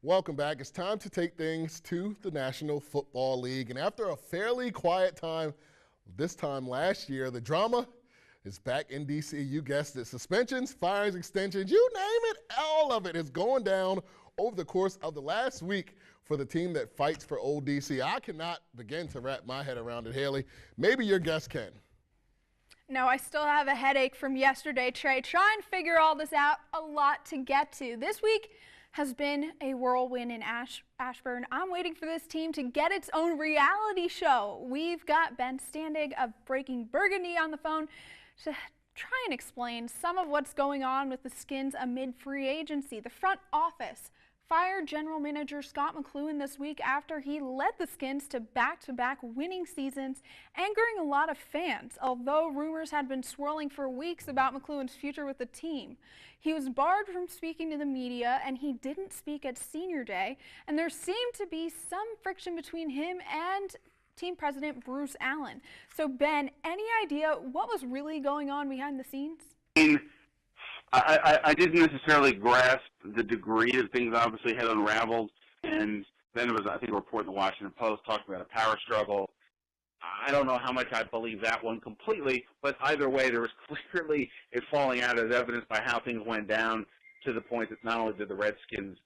Welcome back. It's time to take things to the National Football League. And after a fairly quiet time this time last year, the drama is back in D.C. You guessed it. Suspensions, firings, extensions, you name it, all of it is going down over the course of the last week for the team that fights for old D.C. I cannot begin to wrap my head around it, Haley. Maybe your guess can. No, I still have a headache from yesterday, Trey. Try and figure all this out. A lot to get to. This week has been a whirlwind in Ashburn. I'm waiting for this team to get its own reality show. We've got Ben Standig of Breaking Burgundy on the phone to try and explain some of what's going on with the Skins amid free agency. The front office fired General Manager Scott McClellan this week after he led the Skins to back-to-back winning seasons, angering a lot of fans, although rumors had been swirling for weeks about McClellan's future with the team. He was barred from speaking to the media, and he didn't speak at Senior Day, and there seemed to be some friction between him and team president Bruce Allen. So, Ben, any idea what was really going on behind the scenes? I didn't necessarily grasp the degree of things obviously had unraveled, and then there was, I think, a report in the Washington Post talking about a power struggle. I don't know how much I believe that one completely, but either way, there was clearly it falling out as evidenced by how things went down to the point that not only did the Redskins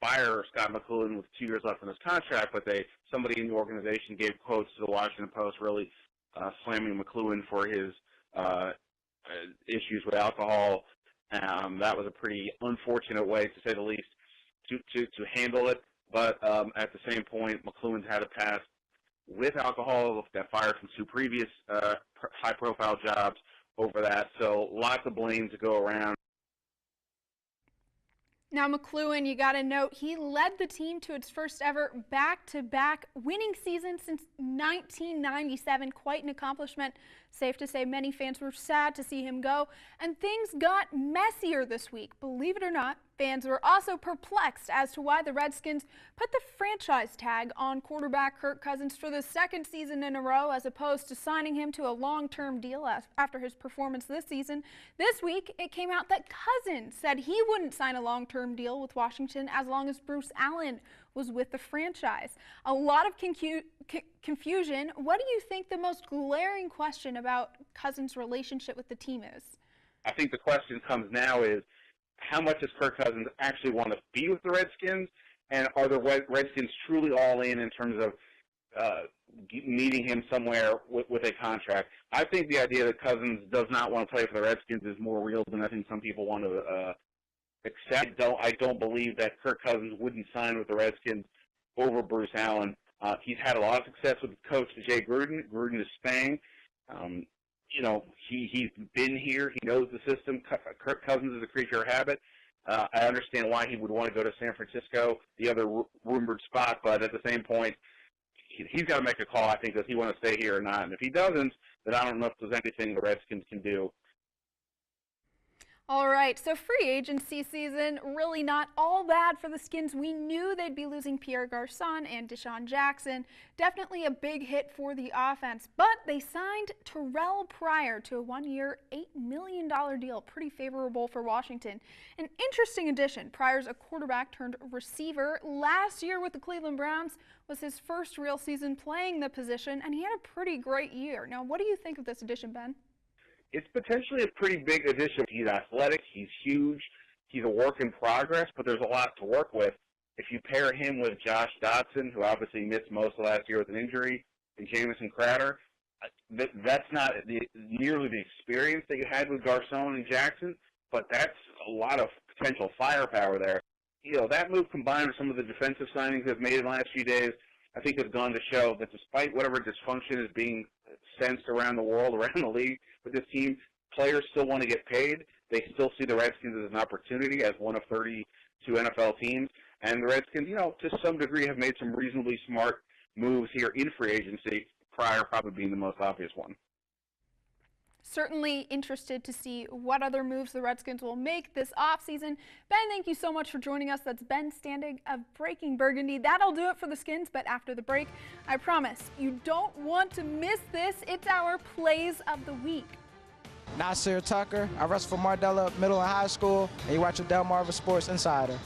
fire Scott McClellan with 2 years left on his contract, but somebody in the organization gave quotes to the Washington Post really slamming McClellan for his issues with alcohol. That was a pretty unfortunate way, to say the least, to handle it. But at the same point, McClellan's had a past with alcohol that fired from 2 previous high-profile jobs over that. So lots of blame to go around. Now, McClellan, you got to note, he led the team to its first ever back-to-back winning season since 1997. Quite an accomplishment. Safe to say many fans were sad to see him go, and things got messier this week. Believe it or not, fans were also perplexed as to why the Redskins put the franchise tag on quarterback Kirk Cousins for the 2nd season in a row, as opposed to signing him to a long-term deal after his performance this season. This week, it came out that Cousins said he wouldn't sign a long-term deal with Washington as long as Bruce Allen was with the franchise. A lot of confusion. What do you think the most glaring question about Cousins' relationship with the team is? I think the question comes now is, how much does Kirk Cousins actually want to be with the Redskins, and are the Redskins truly all in terms of meeting him somewhere with a contract? I think the idea that Cousins does not want to play for the Redskins is more real than I think some people want to accept. I don't believe that Kirk Cousins wouldn't sign with the Redskins over Bruce Allen. He's had a lot of success with coach Jay Gruden. Gruden is staying. You know, he's been here. He knows the system. Kirk Cousins is a creature of habit. I understand why he would want to go to San Francisco, the other rumored spot, but at the same point, he's got to make a call, I think, does he want to stay here or not. And if he doesn't, then I don't know if there's anything the Redskins can do. All right, so free agency season, really not all bad for the Skins. We knew they'd be losing Pierre Garçon and Deshaun Jackson. Definitely a big hit for the offense, but they signed Terrelle Prior to a 1-year, $8 million deal. Pretty favorable for Washington. An interesting addition. Prior's a quarterback turned receiver. Last year with the Cleveland Browns was his first real season playing the position, and he had a pretty great year. Now, what do you think of this addition, Ben? It's potentially a pretty big addition. He's athletic, he's huge, he's a work in progress, but there's a lot to work with. If you pair him with Josh Dotson, who obviously missed most of last year with an injury, and Jamison Crowder, that's not nearly the experience that you had with Garçon and Jackson, but that's a lot of potential firepower there. You know, that move combined with some of the defensive signings they've made in the last few days, I think has gone to show that despite whatever dysfunction is being sensed around the world, around the league with this team, players still want to get paid. They still see the Redskins as an opportunity as one of 32 NFL teams. And the Redskins, you know, to some degree have made some reasonably smart moves here in free agency, Prior probably being the most obvious one. Certainly interested to see what other moves the Redskins will make this offseason. Ben, thank you so much for joining us. That's Ben Standig of Breaking Burgundy. That'll do it for the Skins, but after the break, I promise you don't want to miss this. It's our Plays of the Week. Nasir Tucker. I wrestle for Mardella Middle and High School, and you watch the Delmarva Sports Insider.